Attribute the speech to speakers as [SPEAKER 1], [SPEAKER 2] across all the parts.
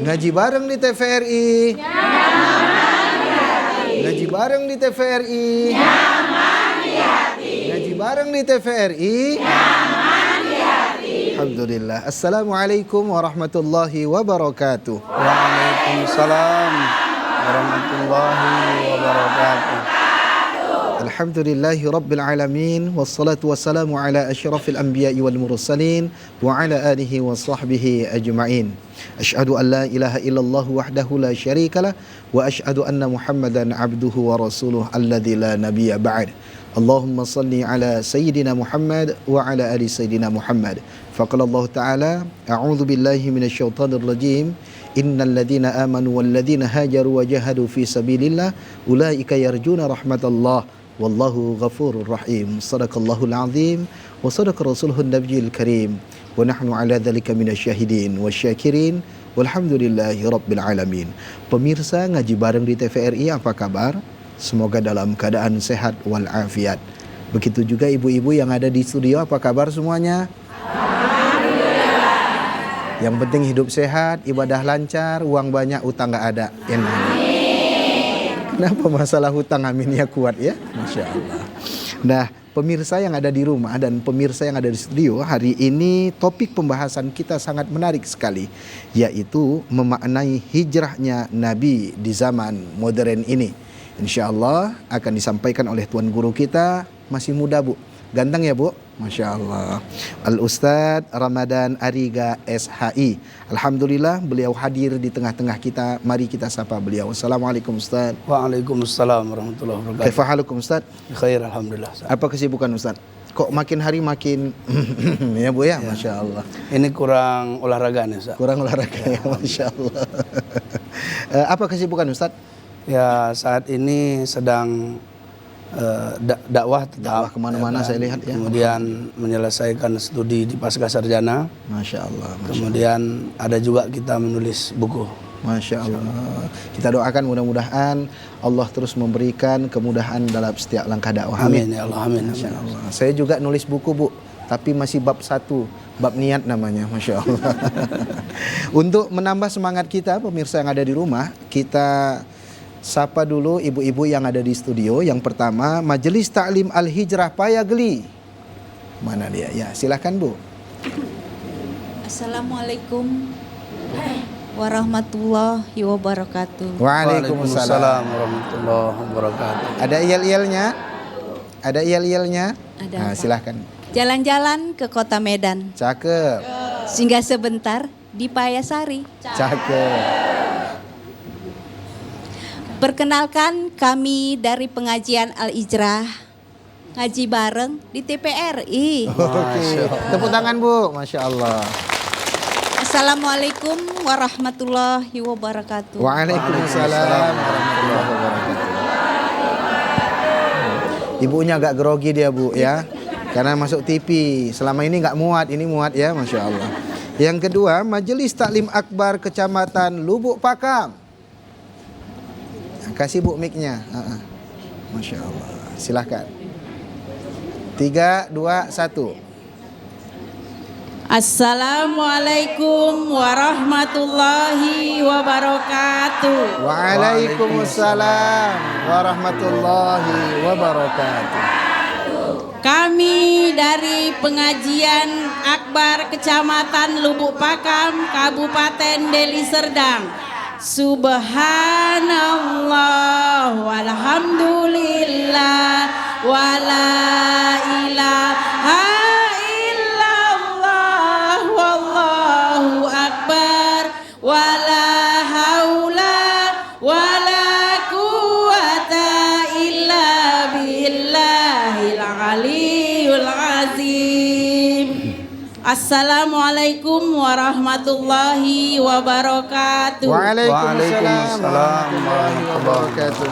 [SPEAKER 1] Ngaji bareng di TVRI. Ngaji bareng di TVRI. Ngaji bareng di TVRI. Alhamdulillah. Assalamualaikum warahmatullahi wabarakatuh.
[SPEAKER 2] Waalaikumsalam warahmatullahi wabarakatuh.
[SPEAKER 1] Alhamdulillahi rabbil alamin. Wassalatu wassalamu ala asyrafil anbiya'i wal mursalin wa ala alihi wa sahbihi ajma'in. Asyhadu an la ilaha illallah wahdahu la syarikalah wa asyhadu anna Muhammadan abduhu wa rasuluh alladzi la nabiyya ba'd. Allahumma salli ala sayyidina Muhammad wa ala ali sayyidina Muhammad. Faqala Allah Ta'ala, a'udzu billahi minasyaitonir rajim. Innal ladzina amanu wal ladzina hajaru wa jahadu fi sabilillah ulaika yarjuna rahmatallah wallahu ghafurur rahim. Shadaqallahul azim wa shadaqa rasuluhun nabiyil karim. Wa nahnu ala dzalika minasyahidin wasyakirin walhamdulillahi rabbil alamin. Pemirsa ngaji bareng di TVRI, apa kabar? Semoga dalam keadaan sehat walafiat. Begitu juga ibu-ibu yang ada di studio, apa kabar semuanya? Alhamdulillah. Yang penting hidup sehat, ibadah lancar, uang banyak, utang gak ada. Enak. Kenapa masalah hutang aminnya kuat ya? Masya Allah. Nah, pemirsa yang ada di rumah dan pemirsa yang ada di studio, hari ini topik pembahasan kita sangat menarik sekali, yaitu memaknai hijrahnya Nabi di zaman modern ini. Insya Allah akan disampaikan oleh Tuan Guru kita, masih muda Bu, ganteng ya Bu, Masya Allah, Al-Ustadz Ramadan Ariga SHI. Alhamdulillah beliau hadir di tengah-tengah kita, mari kita sapa beliau. Assalamualaikum Ustadz.
[SPEAKER 2] Waalaikumsalam warahmatullahi wabarakatuh.
[SPEAKER 1] Kaifa halukum Ustadz?
[SPEAKER 2] Khair alhamdulillah.
[SPEAKER 1] Apa kesibukan Ustadz? Kok makin hari makin ya Bu ya, Masya Allah.
[SPEAKER 2] Ini kurang olahraga nih Ustaz.
[SPEAKER 1] Kurang olahraga ya, Masya Allah. Apa kesibukan Ustadz?
[SPEAKER 2] Ya saat ini sedang dakwah
[SPEAKER 1] Dakwah kemana-mana saya lihat ya.
[SPEAKER 2] Kemudian menyelesaikan studi di pasca sarjana.
[SPEAKER 1] Masya Allah.
[SPEAKER 2] Kemudian ada juga kita menulis buku.
[SPEAKER 1] Masya Allah. Kita doakan mudah-mudahan Allah terus memberikan kemudahan dalam setiap langkah dakwah.
[SPEAKER 2] Amin ya Allah, amin.
[SPEAKER 1] Masya Allah. Saya juga nulis buku Bu, tapi masih bab 1, bab niat namanya. Masya Allah. Untuk menambah semangat kita pemirsa yang ada di rumah, kita sapa dulu ibu-ibu yang ada di studio. Yang pertama, Majelis Ta'lim Al-Hijrah Payageli. Mana dia? Ya, silakan Bu.
[SPEAKER 3] Assalamualaikum warahmatullahi wabarakatuh.
[SPEAKER 1] Waalaikumsalam
[SPEAKER 2] warahmatullahi wabarakatuh.
[SPEAKER 1] Ada iyal-iyalnya? Ada iyal-iyalnya?
[SPEAKER 3] Ada.
[SPEAKER 1] Nah, silahkan.
[SPEAKER 3] Jalan-jalan ke kota Medan.
[SPEAKER 1] Cakep.
[SPEAKER 3] Singgah sebentar di Payasari.
[SPEAKER 1] Cakep.
[SPEAKER 3] Perkenalkan, kami dari pengajian Al-Hijrah ngaji bareng di TPRI.
[SPEAKER 1] Oke. Tepuk tangan Bu. Masya Allah.
[SPEAKER 3] Assalamualaikum warahmatullahi wabarakatuh.
[SPEAKER 1] Waalaikumsalam warahmatullahi wabarakatuh. Ibunya agak grogi dia Bu ya, karena masuk TV. Selama ini nggak muat, ini muat ya, Masya Allah. Yang kedua, Majelis Taklim Akbar Kecamatan Lubuk Pakam. Kasih Bu mic-nya. Masya Allah. Silahkan. 3, 2, 1.
[SPEAKER 4] Assalamualaikum warahmatullahi wabarakatuh.
[SPEAKER 1] Waalaikumsalam warahmatullahi wabarakatuh.
[SPEAKER 4] Kami dari pengajian Akbar Kecamatan Lubuk Pakam, Kabupaten Deli Serdang. Subhanallah walhamdulillah wala ilaha illallah wallahu akbar wala haula wala quwata illa billahil aliyul azim. Assalamualaikum warahmatullahi wabarakatuh.
[SPEAKER 1] Waalaikumsalam warahmatullahi wabarakatuh.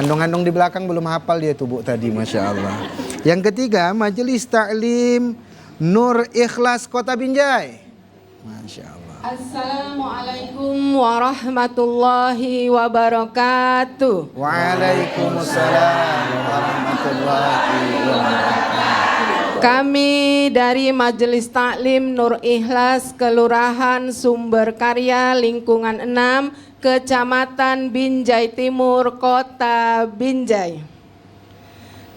[SPEAKER 1] Andong-andong di belakang belum hafal dia tuh Bu tadi, Masya Allah. Yang ketiga, Majelis Taklim Nur Ikhlas Kota Binjai. Masya Allah.
[SPEAKER 5] Assalamualaikum warahmatullahi wabarakatuh.
[SPEAKER 1] Waalaikumsalam warahmatullahi wabarakatuh.
[SPEAKER 5] Kami dari Majelis Taklim Nur Ikhlas Kelurahan Sumber Karya Lingkungan 6 Kecamatan Binjai Timur Kota Binjai.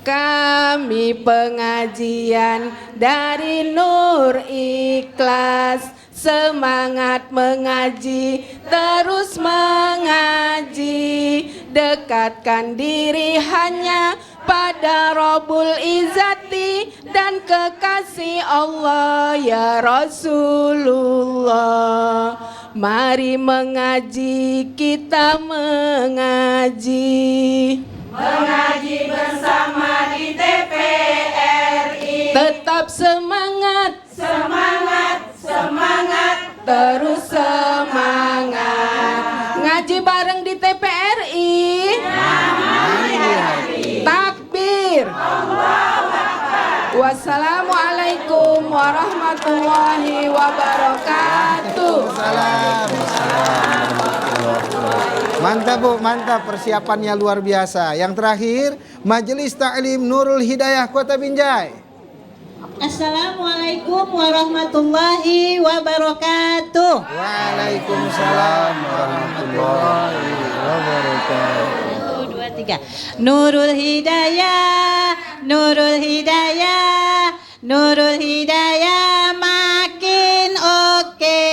[SPEAKER 5] Kami pengajian dari Nur Ikhlas, semangat mengaji, terus mengaji, dekatkan diri hanya pada Rabbul Izzati dan kekasih Allah ya Rasulullah. Mari mengaji, kita mengaji. Mengaji bersama di TPRI. Tetap semangat, semangat, semangat, terus semangat. Ngaji bareng di TPRI. Takbir. Wassalamualaikum warahmatullahi wabarakatuh.
[SPEAKER 1] Mantap Bu, mantap, persiapannya luar biasa. Yang terakhir, Majelis Taklim Nurul Hidayah Kota Binjai.
[SPEAKER 3] Assalamualaikum warahmatullahi wabarakatuh.
[SPEAKER 1] Waalaikumsalam warahmatullahi wabarakatuh.
[SPEAKER 3] 1, 2, 3. Nurul Hidayah, Nurul Hidayah, Nurul Hidayah makin oke.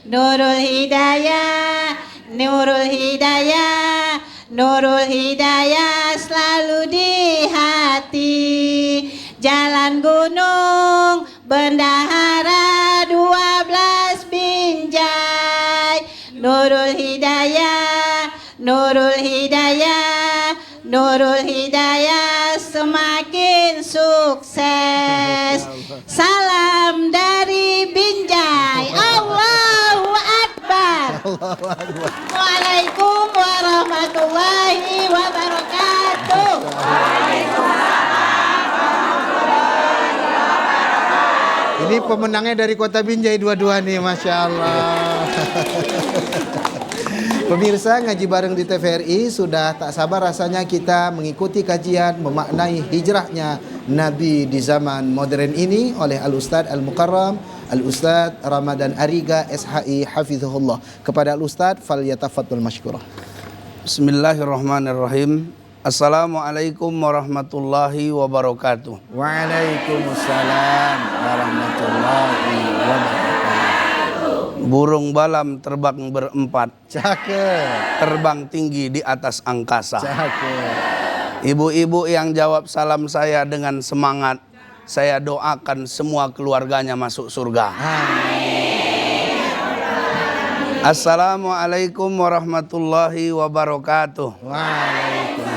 [SPEAKER 3] Nurul Hidayah, Nurul Hidayah, Nurul Hidayah selalu di hati. Jalan Gunung Bendahara 12 Binjai. Nurul Hidayah, Nurul Hidayah, Nurul Hidayah semakin sukses. Salam dari Binjai. Allahu Akbar. Waalaikumsalam warahmatullahi wabarakatuh.
[SPEAKER 1] Ini pemenangnya dari Kota Binjai dua-dua nih, Masya Allah. Pemirsa, ngaji bareng di TVRI sudah tak sabar rasanya kita mengikuti kajian memaknai hijrahnya Nabi di zaman modern ini oleh Al-Ustadz Al-Mukarram Al-Ustadz Ramadan Ariga SHI Hafizahullah. Kepada Al-Ustadz, falyatafaddal masykurah.
[SPEAKER 2] Bismillahirrahmanirrahim. Assalamualaikum warahmatullahi wabarakatuh.
[SPEAKER 1] Waalaikumsalam warahmatullahi wabarakatuh.
[SPEAKER 2] Burung balam terbang berempat,
[SPEAKER 1] Cakep.
[SPEAKER 2] terbang tinggi di atas angkasa.
[SPEAKER 1] Cakep.
[SPEAKER 2] Ibu-ibu yang jawab salam saya dengan semangat, saya doakan semua keluarganya masuk surga. Assalamualaikum warahmatullahi wabarakatuh.
[SPEAKER 1] Waalaikumsalam.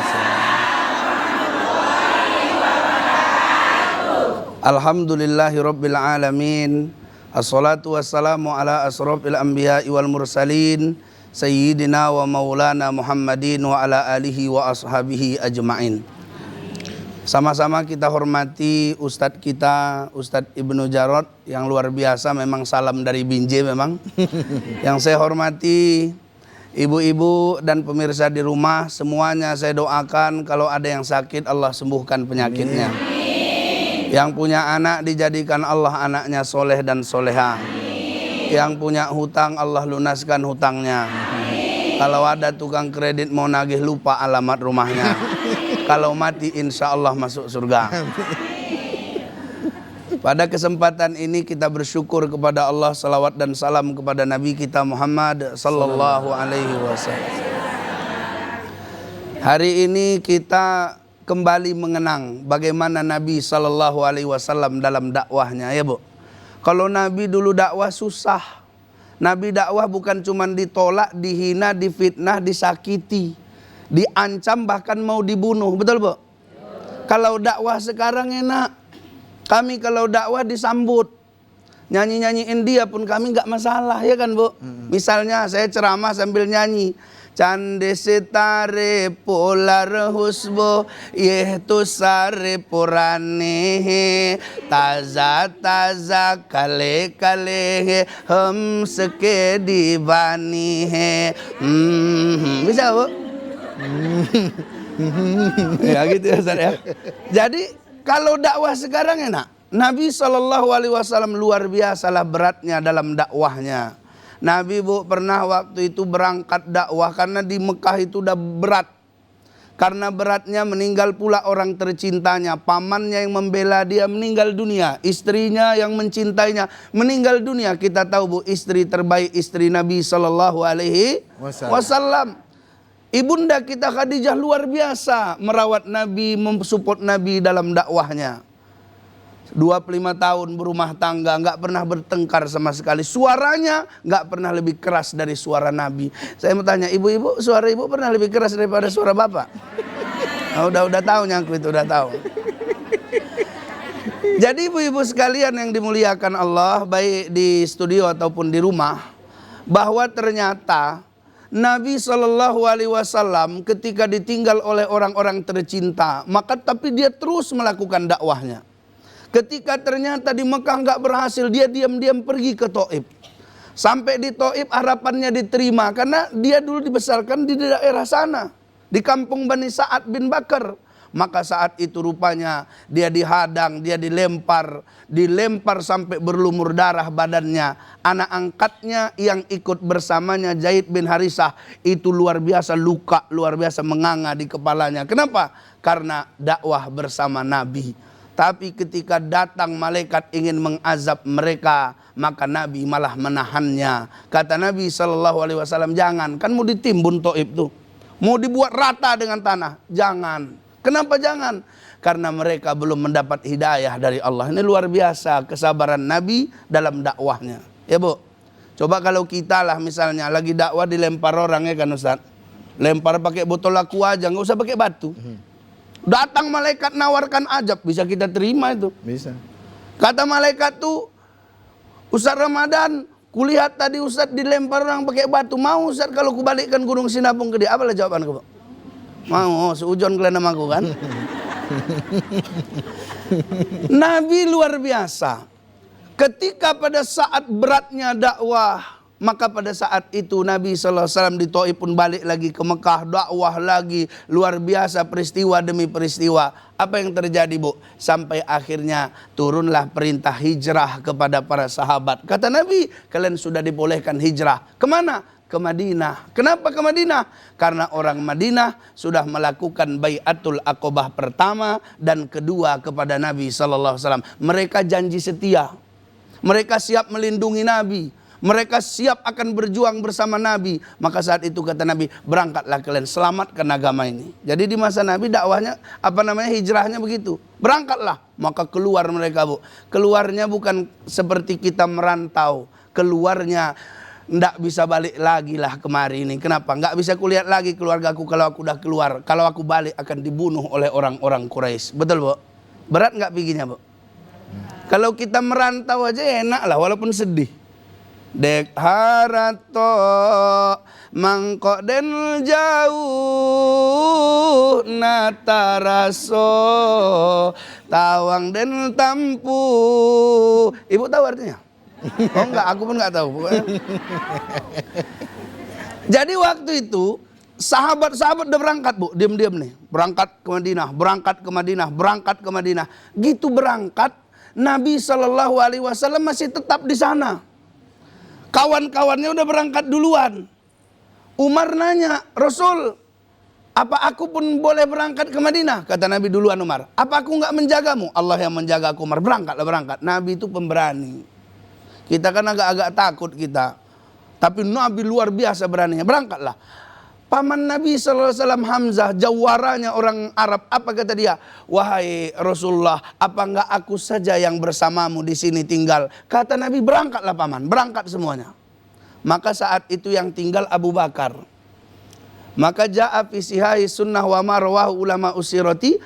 [SPEAKER 2] Alhamdulillahi rabbil alamin. Assalatu wassalamu ala asrofil anbiya'i wal mursalin Sayyidina wa maulana Muhammadin wa ala alihi wa ashabihi ajma'in. Sama-sama kita hormati Ustadz kita, Ustadz Ibnu Jarod yang luar biasa, memang salam dari Binjai memang. Yang saya hormati ibu-ibu dan pemirsa di rumah, semuanya saya doakan kalau ada yang sakit Allah sembuhkan penyakitnya. Yang punya anak dijadikan Allah anaknya soleh dan soleha. Yang punya hutang Allah lunaskan hutangnya. Kalau ada tukang kredit mau nagih lupa alamat rumahnya. Kalau mati insya Allah masuk surga. Pada kesempatan ini kita bersyukur kepada Allah, salawat dan salam kepada Nabi kita Muhammad sallallahu alaihi wasallam. Hari ini kita kembali mengenang bagaimana Nabi sallallahu alaihi wasallam dalam dakwahnya, ya Bu. Kalau Nabi dulu dakwah susah. Nabi dakwah bukan cuma ditolak, dihina, difitnah, disakiti, diancam, bahkan mau dibunuh. Betul Bu? Kalau dakwah sekarang enak. Kami kalau dakwah disambut. Nyanyi-nyanyiin dia pun kami gak masalah, ya kan Bu? Misalnya saya ceramah sambil nyanyi. Cande setare polar husbo yeh tu sare purane taza taza kale kale hum seke dibani he. Bisa Bu? Ya gitu ya Ustaz ya. Jadi kalau dakwah sekarang enak. Nabi SAW luar biasalah beratnya dalam dakwahnya. Nabi pernah waktu itu berangkat dakwah karena di Mekah itu udah berat. Karena beratnya meninggal pula orang tercintanya. Pamannya yang membela dia meninggal dunia. Istrinya yang mencintainya meninggal dunia. Kita tahu istri terbaik istri Nabi SAW. Ibunda kita Khadijah luar biasa merawat Nabi, mensupport Nabi dalam dakwahnya. 25 tahun berumah tangga, nggak pernah bertengkar sama sekali. Suaranya nggak pernah lebih keras dari suara Nabi. Saya mau tanya, ibu-ibu, suara ibu pernah lebih keras daripada suara bapak? Oh, udah tahu nyangku itu, udah tahu. Jadi ibu-ibu sekalian yang dimuliakan Allah, baik di studio ataupun di rumah, bahwa ternyata Nabi SAW ketika ditinggal oleh orang-orang tercinta, maka tapi dia terus melakukan dakwahnya. Ketika ternyata di Mekah nggak berhasil, dia diam-diam pergi ke Taif. Sampai di Taif harapannya diterima, karena dia dulu dibesarkan di daerah sana, di kampung Bani Sa'ad bin Bakar. Maka saat itu rupanya dia dihadang, dia dilempar sampai berlumur darah badannya. Anak angkatnya yang ikut bersamanya, Zaid bin Harisah, itu luar biasa luka, luar biasa menganga di kepalanya. Kenapa? Karena dakwah bersama Nabi. Tapi ketika datang malaikat ingin mengazab mereka, maka Nabi malah menahannya. Kata Nabi SAW, jangan, kan mau ditimbun Taif tuh, mau dibuat rata dengan tanah, jangan. Kenapa jangan? Karena mereka belum mendapat hidayah dari Allah. Ini luar biasa kesabaran Nabi dalam dakwahnya. Ya Bu, coba kalau kita lah misalnya lagi dakwah dilempar orang, ya kan Ustaz, lempar pakai botol aqua aja, nggak usah pakai batu. Datang malaikat nawarkan ajab, bisa kita terima itu?
[SPEAKER 1] Bisa.
[SPEAKER 2] Kata malaikat tuh, Ustaz Ramadan, kulihat tadi Ustaz dilempar orang pakai batu, mau Ustaz kalau kubalikkan Gunung Sinabung ke dia? Apalah jawaban kamu? Mau, seujon kalian sama aku kan? Nabi luar biasa. Ketika pada saat beratnya dakwah, maka pada saat itu Nabi SAW di Taif pun balik lagi ke Mekah, dakwah lagi, luar biasa peristiwa demi peristiwa. Apa yang terjadi Bu? Sampai akhirnya turunlah perintah hijrah kepada para sahabat. Kata Nabi, kalian sudah dibolehkan hijrah. Kemana? Ke Madinah. Kenapa ke Madinah? Karena orang Madinah sudah melakukan baiatul aqobah pertama dan kedua kepada Nabi SAW. Mereka janji setia. Mereka siap melindungi Nabi. Mereka siap akan berjuang bersama Nabi. Maka saat itu kata Nabi, berangkatlah kalian, selamatkan agama ini. Jadi di masa Nabi dakwahnya, hijrahnya begitu. Berangkatlah. Maka keluar mereka Bu. Keluarnya bukan seperti kita merantau. Keluarnya ndak bisa balik lagi lah kemari ini. Kenapa? Nggak bisa kulihat lagi keluargaku kalau aku udah keluar. Kalau aku balik akan dibunuh oleh orang-orang Quraisy. Betul Bu? Berat nggak pikinya Bu? Kalau kita merantau aja enak lah walaupun sedih. Dek harato mangkok den jauh nataraso tawang den tampu. Ibu tahu artinya? Oh enggak, aku pun enggak tahu. Jadi waktu itu sahabat-sahabat udah berangkat Bu, diam-diam nih, berangkat ke Madinah, berangkat ke Madinah, berangkat ke Madinah. Gitu berangkat, Nabi SAW masih tetap di sana. Kawan-kawannya udah berangkat duluan. Umar nanya, Rasul, apa aku pun boleh berangkat ke Madinah? Kata Nabi, duluan Umar. Apa aku nggak menjagamu? Allah yang menjaga aku Umar. Berangkatlah berangkat. Nabi itu pemberani. Kita kan agak-agak takut kita. Tapi Nabi luar biasa beraninya. Berangkatlah. Paman Nabi SAW Hamzah, jawaranya orang Arab. Apa kata dia? Wahai Rasulullah, apa enggak aku saja yang bersamamu di sini tinggal? Kata Nabi, berangkatlah paman, berangkat semuanya. Maka saat itu yang tinggal Abu Bakar. Maka ja'a fi sihai sunnah wa marwahu ulama usirati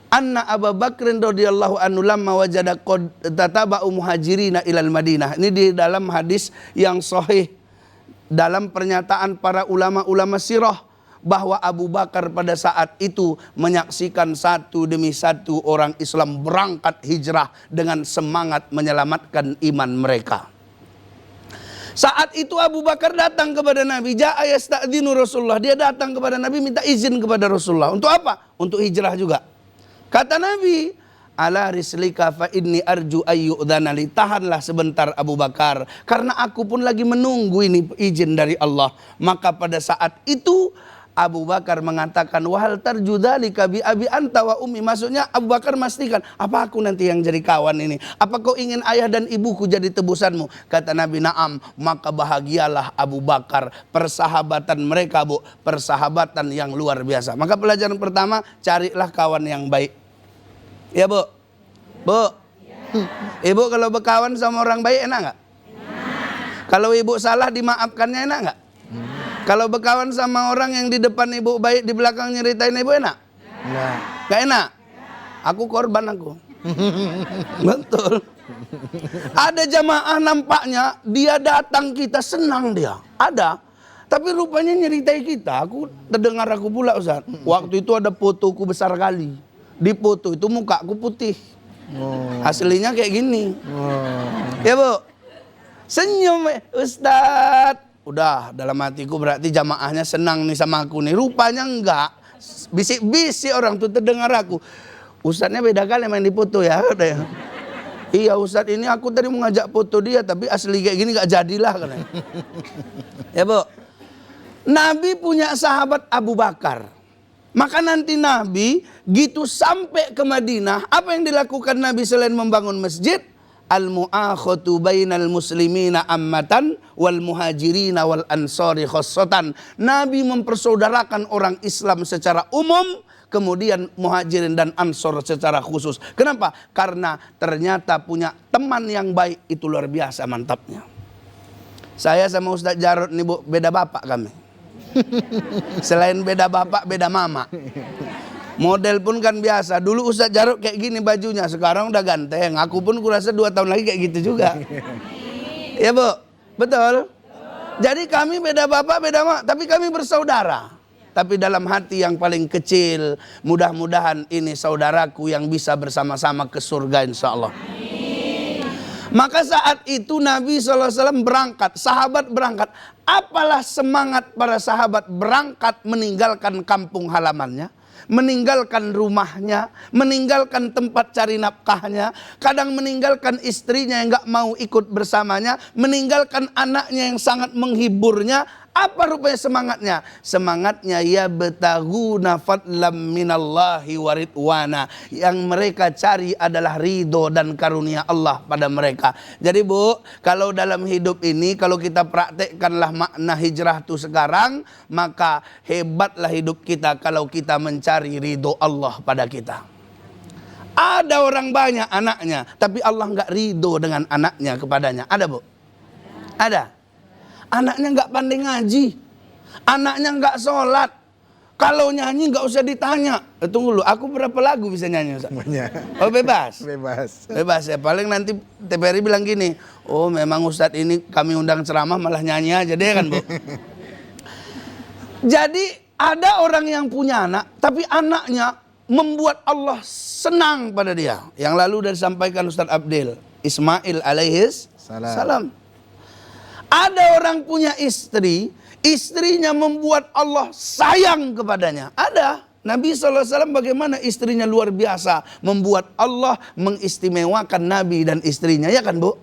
[SPEAKER 2] anna Abu Bakrin radhiyallahu anhu lamma wajada qad tataba'u muhajirina ilal Madinah. Ini di dalam hadis yang sahih. Dalam pernyataan para ulama-ulama sirah bahwa Abu Bakar pada saat itu menyaksikan satu demi satu orang Islam berangkat hijrah dengan semangat menyelamatkan iman mereka. Saat itu Abu Bakar datang kepada Nabi, ja'a yasta'dzinu Rasulullah. Dia datang kepada Nabi minta izin kepada Rasulullah. Untuk apa? Untuk hijrah juga. Kata Nabi, ala rislika fa inni arju ayyu'dhanali. Tahanlah sebentar Abu Bakar, karena aku pun lagi menunggu ini izin dari Allah. Maka pada saat itu Abu Bakar mengatakan, wahal tarju dzalika bi abi anta wa ummi. Maksudnya Abu Bakar memastikan, apa aku nanti yang jadi kawan ini? Apa kau ingin ayah dan ibuku jadi tebusanmu? Kata Nabi, na'am. Maka bahagialah Abu Bakar. Persahabatan mereka, Bu, persahabatan yang luar biasa. Maka pelajaran pertama, carilah kawan yang baik. Ya, Bu. Bu. Ibu kalau berkawan sama orang baik enak nggak? Kalau ibu salah dimaafkannya enak nggak? Kalau berkawan sama orang yang di depan ibu baik, di belakang nyeritain ibu enak? Enggak. Gak enak? Aku korban aku. Betul. Ada jamaah nampaknya dia datang kita senang dia. Ada. Tapi rupanya nyeritai kita. Aku terdengar aku pula, Ustaz. Waktu itu ada fotoku besar kali. Di foto itu mukaku putih. Aslinya kayak gini. Ya, Bu. Senyum, Ustaz. Udah dalam hatiku berarti jamaahnya senang nih sama aku nih. Rupanya enggak. Bisik-bisik orang tuh terdengar aku. Ustadznya beda kali main di foto ya. Iya Ustadz, ini aku tadi mau ngajak foto dia, tapi asli kayak gini gak jadilah katanya. Ya, Bu. Nabi punya sahabat Abu Bakar. Maka nanti Nabi gitu sampai ke Madinah, apa yang dilakukan Nabi selain membangun masjid? Al-mu'akhatu bainal muslimina ammatan wal muhajirina wal ansari khassatan. Nabi mempersaudarakan orang Islam secara umum, kemudian muhajirin dan ansor secara khusus. Kenapa? Karena ternyata punya teman yang baik itu luar biasa mantapnya. Saya sama Ustadz Jarod nih, Bu, beda bapak kami. Selain beda bapak, beda mama. Model pun kan biasa. Dulu Ustadz Jarod kayak gini bajunya, sekarang udah ganteng. Aku pun kurasa 2 tahun lagi kayak gitu juga. Ya, Bu, betul. Jadi kami beda bapak, beda mak, tapi kami bersaudara. Tapi dalam hati yang paling kecil, mudah-mudahan ini saudaraku yang bisa bersama-sama ke surga insya Allah. Maka saat itu Nabi SAW berangkat, sahabat berangkat. Apalah semangat para sahabat berangkat meninggalkan kampung halamannya, meninggalkan rumahnya, meninggalkan tempat cari nafkahnya, kadang meninggalkan istrinya yang gak mau ikut bersamanya, meninggalkan anaknya yang sangat menghiburnya. Apa rupanya semangatnya? Semangatnya ya betaghuna fadlam minallahi waridwana. Yang mereka cari adalah ridho dan karunia Allah pada mereka. Jadi, Bu, kalau dalam hidup ini, kalau kita praktekkanlah makna hijrah itu sekarang, maka hebatlah hidup kita kalau kita mencari ridho Allah pada kita. Ada orang banyak anaknya, tapi Allah nggak ridho dengan anaknya kepadanya. Ada, Bu? Ada. Anaknya nggak pandai ngaji, anaknya nggak sholat. Kalau nyanyi nggak usah ditanya. Tunggu dulu, aku berapa lagu bisa nyanyi, Ustaz? Oh, bebas? Bebas ya. Paling nanti TPRI bilang gini, oh memang Ustadz ini kami undang ceramah malah nyanyi aja deh kan, Bu. Jadi ada orang yang punya anak, tapi anaknya membuat Allah senang pada dia. Yang lalu sudah disampaikan Ustadz Abdil, Ismail alaihis salam. Ada orang punya istri, istrinya membuat Allah sayang kepadanya. Ada. Nabi SAW bagaimana istrinya luar biasa, membuat Allah mengistimewakan Nabi dan istrinya. Ya kan, Bu?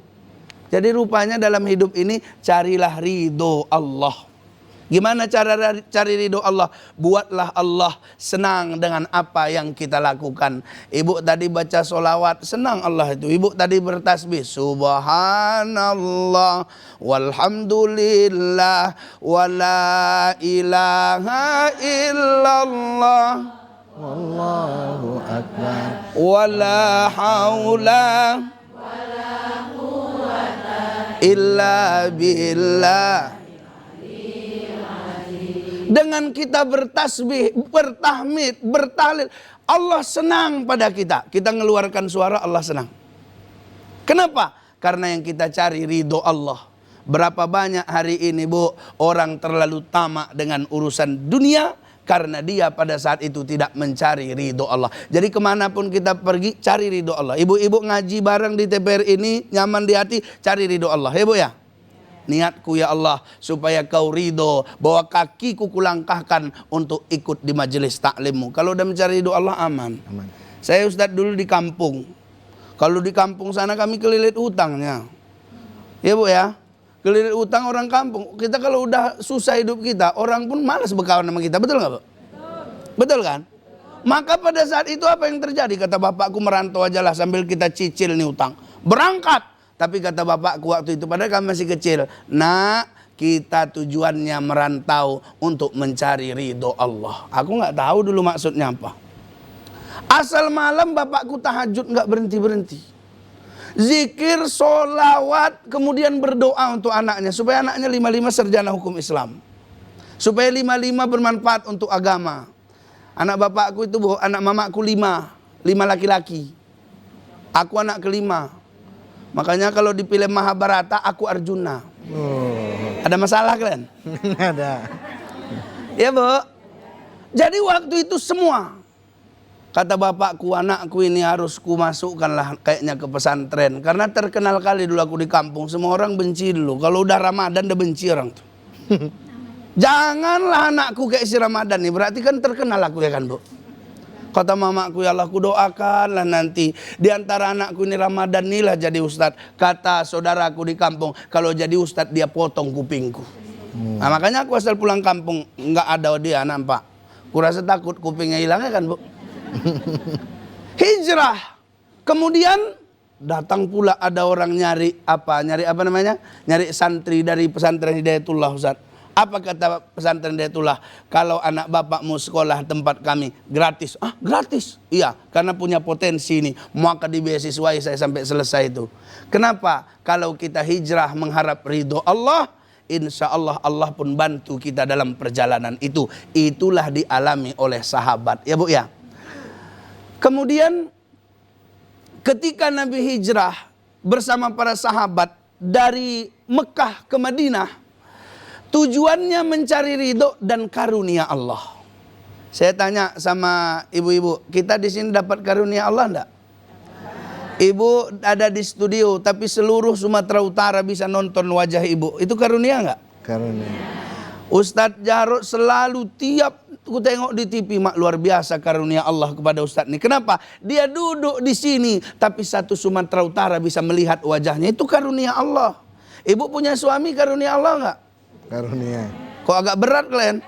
[SPEAKER 2] Jadi rupanya dalam hidup ini carilah ridho Allah. Gimana cara cari ridho Allah? Buatlah Allah senang dengan apa yang kita lakukan. Ibu tadi baca solawat, senang Allah itu. Ibu tadi bertasbih, subhanallah, walhamdulillah, wala ilaha illallah, wallahu akbar, wala haula wala quwwata illa billah. Dengan kita bertasbih, bertahmid, bertahlil, Allah senang pada kita. Kita mengeluarkan suara, Allah senang. Kenapa? Karena yang kita cari ridho Allah. Berapa banyak hari ini, Bu, orang terlalu tamak dengan urusan dunia karena dia pada saat itu tidak mencari ridho Allah. Jadi kemanapun kita pergi, cari ridho Allah. Ibu-ibu ngaji bareng di TPR ini, nyaman di hati, cari ridho Allah. Ya, Bu, ya? Niatku ya Allah supaya kau ridho bahwa kakiku kulangkahkan untuk ikut di majelis taklimmu. Kalau udah mencari ridho Allah aman. Saya Ustadz dulu di kampung. Kalau di kampung sana kami kelilit utangnya. Ya Bu ya. Kelilit utang orang kampung. Kita kalau udah susah hidup kita, orang pun malas berkawan sama kita. Betul nggak Bu? Betul kan? Maka pada saat itu apa yang terjadi? Kata bapakku, merantau aja lah sambil kita cicil nih utang. Berangkat. Tapi kata bapakku waktu itu, padahal kami masih kecil. Nak, kita tujuannya merantau untuk mencari ridho Allah. Aku nggak tahu dulu maksudnya apa. Asal malam bapakku tahajud nggak berhenti-berhenti. Zikir, solawat, kemudian berdoa untuk anaknya. Supaya anaknya 5-5 sarjana hukum Islam. Supaya 5-5 bermanfaat untuk agama. Anak bapakku itu, anak mamaku 5 laki-laki. Aku anak kelima. Makanya kalau dipilih Mahabharata, aku Arjuna. Ada masalah kalian?
[SPEAKER 1] Ada.
[SPEAKER 2] Ya Bu. Jadi waktu itu semua. Kata bapakku, anakku ini harus ku masukkanlah kayaknya ke pesantren. Karena terkenal kali dulu aku di kampung. Semua orang benci dulu. Kalau udah Ramadan udah benci orang tuh. Janganlah anakku kayak si Ramadan nih. Berarti kan terkenal aku ya kan Bu. Kata mamaku, ya Allah, ku doakanlah nanti di antara anakku ini Ramadan inilah jadi ustadz. Kata saudaraku di kampung, kalau jadi ustadz dia potong kupingku. Nah, makanya aku asal pulang kampung nggak ada dia nampak. Kurasa takut kupingnya hilangnya kan Bu. Hijrah. Kemudian datang pula ada orang nyari apa namanya? Nyari santri dari pesantren Hidayatullah Ustaz. Apa kata pesantren Hidayatullah? Kalau anak bapakmu sekolah tempat kami gratis. Ah, gratis? Iya, karena punya potensi ini. Maka dibeasiswai saya sampai selesai itu. Kenapa? Kalau kita hijrah mengharap ridho Allah, insya Allah Allah pun bantu kita dalam perjalanan itu. Itulah dialami oleh sahabat. Ya Bu ya. Kemudian ketika Nabi hijrah bersama para sahabat dari Mekah ke Madinah, tujuannya mencari ridho dan karunia Allah. Saya tanya sama ibu-ibu, kita di sini dapat karunia Allah enggak? Ibu ada di studio, tapi seluruh Sumatera Utara bisa nonton wajah ibu. Itu karunia enggak?
[SPEAKER 1] Karunia.
[SPEAKER 2] Ustadz Jarod selalu tiap aku tengok di TV, mak, luar biasa karunia Allah kepada Ustadz ini. Kenapa? Dia duduk di sini, tapi satu Sumatera Utara bisa melihat wajahnya. Itu karunia Allah. Ibu punya suami karunia Allah enggak?
[SPEAKER 1] Karunia.
[SPEAKER 2] Kok agak berat kalian?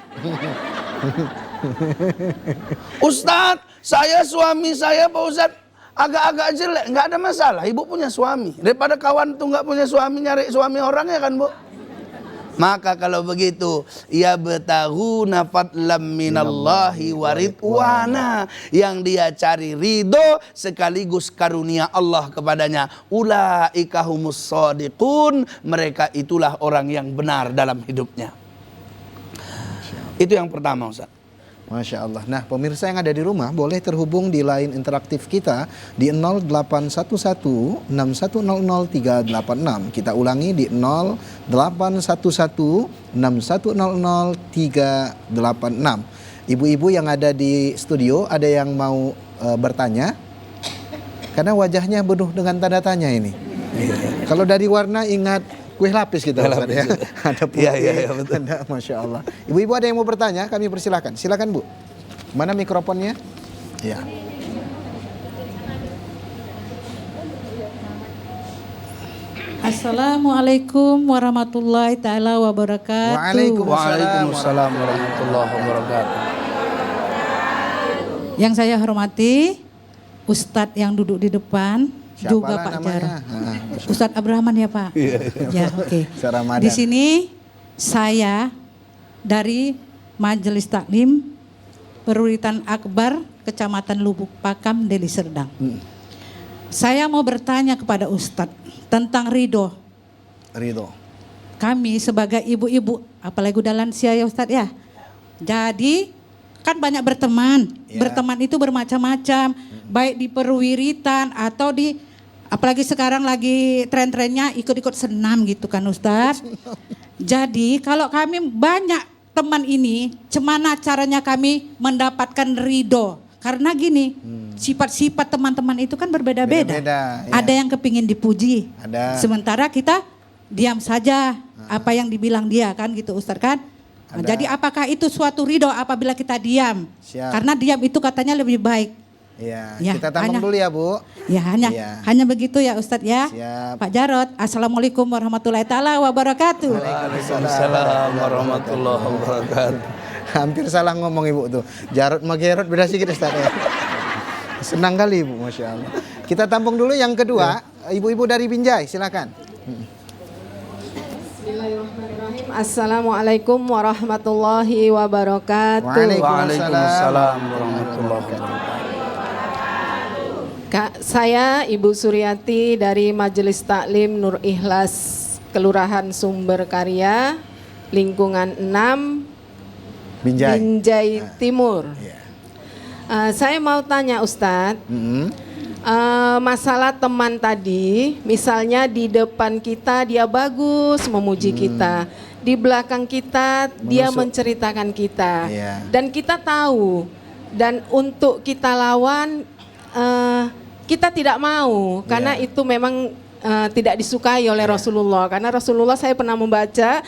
[SPEAKER 2] Ustadz, saya suami saya Pak Ustadz agak-agak jelek. Nggak ada masalah, ibu punya suami. Daripada kawan tuh nggak punya suami, nyari suami orang ya kan Bu. Maka kalau begitu, ya betaghuna fadlam minallahi wa ridwana, yang dia cari ridho sekaligus karunia Allah kepadanya. Ulaika humus shadiqun, mereka itulah orang yang benar dalam hidupnya. Itu yang pertama Ustaz.
[SPEAKER 1] Masya Allah. Nah, pemirsa yang ada di rumah boleh terhubung di line interaktif kita di 0811-6100-386. Kita ulangi di 0811-6100-386. Ibu-ibu yang ada di studio, ada yang mau bertanya? Karena wajahnya penuh dengan tanda tanya ini. Kalau dari warna ingat kue lapis kita Ustaz, ya. Ada putih,
[SPEAKER 2] ya, betul.
[SPEAKER 1] ada, Masya Allah. Ibu-ibu ada yang mau bertanya, kami persilakan. Silakan Bu. Mana mikrofonnya? Ya.
[SPEAKER 3] Assalamualaikum warahmatullahi ta'ala wabarakatuh.
[SPEAKER 2] Waalaikumsalam warahmatullahi wabarakatuh.
[SPEAKER 3] Yang saya hormati Ustadz yang duduk di depan.
[SPEAKER 1] Siapa
[SPEAKER 3] juga
[SPEAKER 1] lah
[SPEAKER 3] Pak
[SPEAKER 1] namanya?
[SPEAKER 3] Jarod. Ustadz Abrahaman ya Pak? Ya, oke.
[SPEAKER 1] Ramadan.
[SPEAKER 3] Di sini saya dari Majelis Taklim Peruritan Akbar Kecamatan Lubuk Pakam, Deli Serdang. Saya mau bertanya kepada Ustadz tentang ridho.
[SPEAKER 1] Ridho.
[SPEAKER 3] Kami sebagai ibu-ibu, apalagi udah lansia ya Ustadz ya. Jadi kan banyak berteman.
[SPEAKER 1] Ya.
[SPEAKER 3] Berteman itu bermacam-macam. Baik di perwiritan atau di, apalagi sekarang lagi tren-trennya ikut-ikut senam gitu kan Ustadz. Jadi kalau kami banyak teman ini, gimana caranya kami mendapatkan ridho? Karena gini, sifat-sifat teman-teman itu kan berbeda-beda.
[SPEAKER 1] Beda-beda, ya.
[SPEAKER 3] Ada yang kepingin dipuji.
[SPEAKER 1] Ada.
[SPEAKER 3] Sementara kita diam saja apa yang dibilang dia kan gitu Ustadz kan. Nah,
[SPEAKER 1] Ada.
[SPEAKER 3] jadi apakah itu suatu ridho apabila kita diam?
[SPEAKER 1] Siap.
[SPEAKER 3] Karena diam itu katanya lebih baik.
[SPEAKER 1] Iya,
[SPEAKER 3] Ya,
[SPEAKER 1] kita tampung
[SPEAKER 3] hanya-
[SPEAKER 1] dulu ya Bu.
[SPEAKER 3] Ya hanya
[SPEAKER 1] Iya.
[SPEAKER 3] hanya begitu ya Ustadz ya.
[SPEAKER 1] Siap.
[SPEAKER 3] Pak Jarod, assalamualaikum warahmatullahi taala wabarakatuh.
[SPEAKER 2] Waalaikumsalam warahmatullahi wabarakatuh.
[SPEAKER 1] Hampir salah ngomong Ibu tuh. Jarod sama Gerod beda sedikit Ustaz ya. Senang kali Ibu, Masya Allah. Kita tampung dulu yang kedua, ibu-ibu dari Binjai, silakan.
[SPEAKER 5] Bismillahirrahmanirrahim. Assalamualaikum warahmatullahi wabarakatuh.
[SPEAKER 2] Waalaikumsalam warahmatullahi wabarakatuh.
[SPEAKER 5] Kak, saya Ibu Suryati dari Majelis Taklim Nur Ikhlas Kelurahan Sumber Karya, lingkungan 6,
[SPEAKER 1] Binjai.
[SPEAKER 5] Binjai Timur.
[SPEAKER 1] Iya.
[SPEAKER 5] Saya mau tanya Ustadz,
[SPEAKER 1] Mm-mm.
[SPEAKER 5] masalah teman tadi, misalnya di depan kita dia bagus memuji kita, di belakang kita dia menceritakan kita,
[SPEAKER 1] Iya.
[SPEAKER 5] dan kita tahu, dan untuk kita lawan kita tidak mau, karena itu memang tidak disukai oleh Rasulullah, karena Rasulullah saya pernah membaca,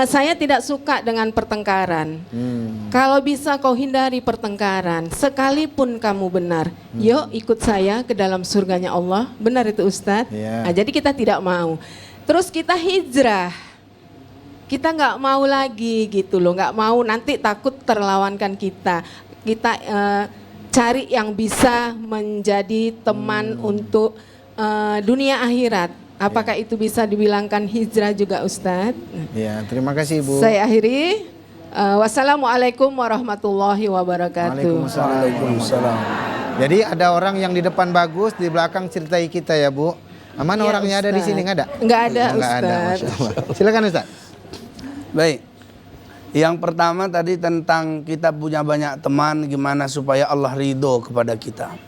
[SPEAKER 5] saya tidak suka dengan pertengkaran. Kalau bisa kau hindari pertengkaran, sekalipun kamu benar, yuk ikut saya ke dalam surganya Allah. Benar itu Ustadz?
[SPEAKER 1] Iya.
[SPEAKER 5] Nah, jadi kita tidak mau. Terus kita hijrah, kita nggak mau lagi gitu loh, nggak mau nanti takut terlawankan kita. Kita cari yang bisa menjadi teman untuk dunia akhirat. Apakah itu bisa dibilangkan hijrah juga Ustadz?
[SPEAKER 1] Iya, terima kasih Ibu.
[SPEAKER 5] Saya akhiri. Wassalamualaikum warahmatullahi wabarakatuh.
[SPEAKER 2] Waalaikumsalam.
[SPEAKER 1] Jadi ada orang yang di depan bagus, di belakang certai kita ya Bu. Aman
[SPEAKER 5] Iya,
[SPEAKER 1] orangnya ada di
[SPEAKER 5] Ustaz.
[SPEAKER 1] sini nggak ada?
[SPEAKER 5] Nggak ada,
[SPEAKER 1] Nggak ada,
[SPEAKER 5] Ustaz.
[SPEAKER 1] Masya Allah. Silakan Ustaz.
[SPEAKER 2] Baik. Yang pertama tadi tentang kita punya banyak teman, gimana supaya Allah ridho kepada kita.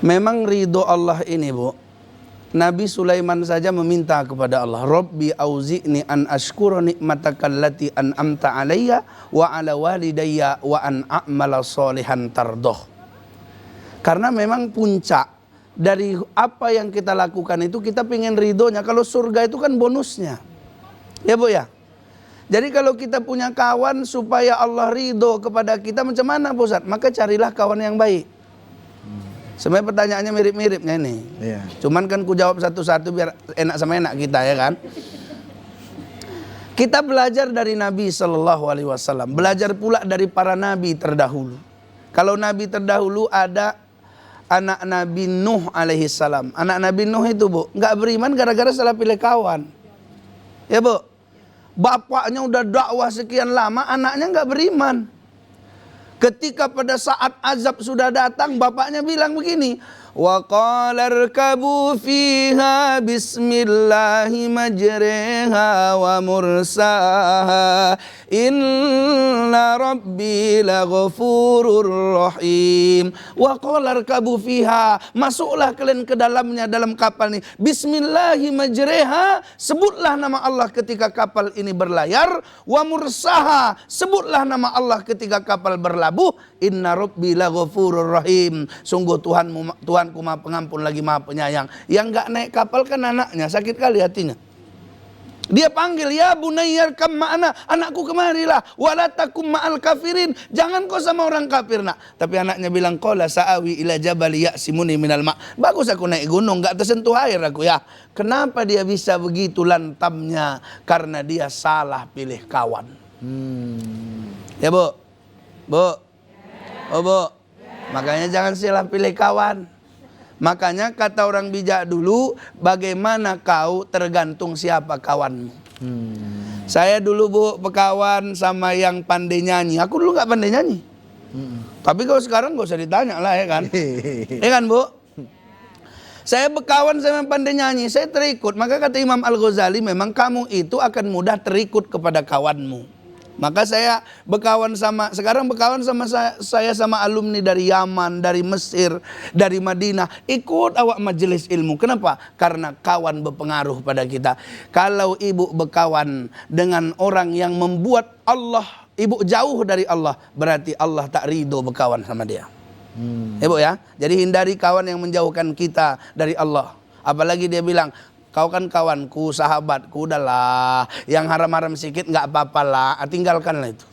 [SPEAKER 2] Memang ridho Allah ini Bu, Nabi Sulaiman saja meminta kepada Allah, Rabbi auzi'ni an ashkura ni'mataka allati an'amta alayya wa ala walidayya wa an a'mala sholihan tardoh. Karena memang puncak dari apa yang kita lakukan itu kita pengen ridhonya. Kalau surga itu kan bonusnya. Ya Bu ya. Jadi kalau kita punya kawan supaya Allah ridho kepada kita, macam mana Pak Ustadz? Maka carilah kawan yang baik. Sebenarnya pertanyaannya mirip-miripnya ini.
[SPEAKER 1] Iya.
[SPEAKER 2] Cuman kan ku jawab satu-satu biar enak sama enak kita ya kan. Kita belajar dari Nabi SAW. Belajar pula dari para Nabi terdahulu. Kalau Nabi terdahulu ada anak Nabi Nuh alaihissalam. Anak Nabi Nuh itu Bu, nggak beriman gara-gara salah pilih kawan. Ya Bu. Bapaknya udah dakwah sekian lama, anaknya nggak beriman. Ketika pada saat azab sudah datang, bapaknya bilang begini, wa qala irkabu fiha bismillahi majriha wa mursaha inna rabbi laghafurur rahim. Wa qala irkabu fiha, masuklah kalian ke dalamnya, dalam kapal ini, bismillahi majriha, sebutlah nama Allah ketika kapal ini berlayar, wa mursaha, sebutlah nama Allah ketika kapal berlabuh, inna rabbi laghafurur rahim, sungguh Tuhanku Maha Pengampun lagi Maha Penyayang. Yang enggak naik kapal kan anaknya, sakit kali hatinya. Dia panggil, ya bunayyar kam ma'ana, anakku kemarilah, wala takum ma'al kafirin, jangan kau sama orang kafir nak. Tapi anaknya bilang, qala sa'awi ila jabali ya'simuni minal ma'. Bagus aku naik gunung, enggak tersentuh air aku ya. Kenapa dia bisa begitu lantamnya? Karena dia salah pilih kawan. Ya Bu, Bu, oh Bu, makanya jangan salah pilih kawan. Makanya kata orang bijak dulu, bagaimana kau tergantung siapa kawanmu. Saya dulu Bu berkawan sama yang pandai nyanyi. Aku dulu nggak pandai nyanyi. Tapi kalau sekarang nggak usah ditanya lah ya kan. Ya kan Bu? Saya berkawan sama yang pandai nyanyi, saya terikut. Maka kata Imam Al-Ghazali, memang kamu itu akan mudah terikut kepada kawanmu. Maka saya berkawan sama, sekarang berkawan sama saya sama alumni dari Yaman, dari Mesir, dari Madinah. Ikut awak majelis ilmu. Kenapa? Karena kawan berpengaruh pada kita. Kalau ibu berkawan dengan orang yang membuat ibu jauh dari Allah, berarti Allah tak ridho berkawan sama dia. Ibu ya. Jadi hindari kawan yang menjauhkan kita dari Allah. Apalagi dia bilang, kau kan kawanku, sahabatku, udahlah. Yang haram-haram sedikit nggak apa-apa lah, tinggalkanlah itu.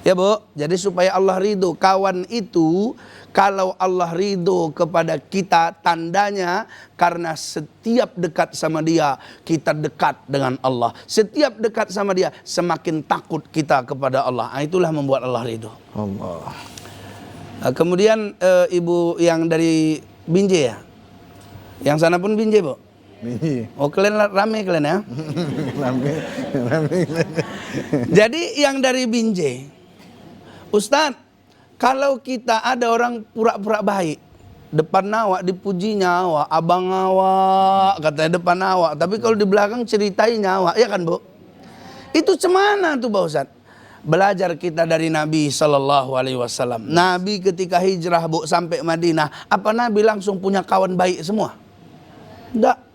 [SPEAKER 2] Ya Bu, jadi supaya Allah ridho. Kawan itu kalau Allah ridho kepada kita, tandanya karena setiap dekat sama dia, kita dekat dengan Allah. Setiap dekat sama dia, semakin takut kita kepada Allah. Nah, itulah membuat Allah ridho.
[SPEAKER 1] Allah.
[SPEAKER 2] Nah, kemudian ibu yang dari Binjai ya? Yang sana pun Binjai Bu?
[SPEAKER 1] Ini.
[SPEAKER 2] Oh kalian rame kalian ya?
[SPEAKER 1] Rame.
[SPEAKER 2] Jadi yang dari Binjai, Ustadz, kalau kita ada orang pura-pura baik, depan awak dipujinya awak, abang awak, katanya depan awak, tapi kalau di belakang ceritain awak, ya kan Bu? Itu cemana tuh Pak Ustadz? Belajar kita dari Nabi Sallallahu Alaihi Wasallam. Nabi ketika hijrah Bu sampai Madinah, apa Nabi langsung punya kawan baik semua? Enggak.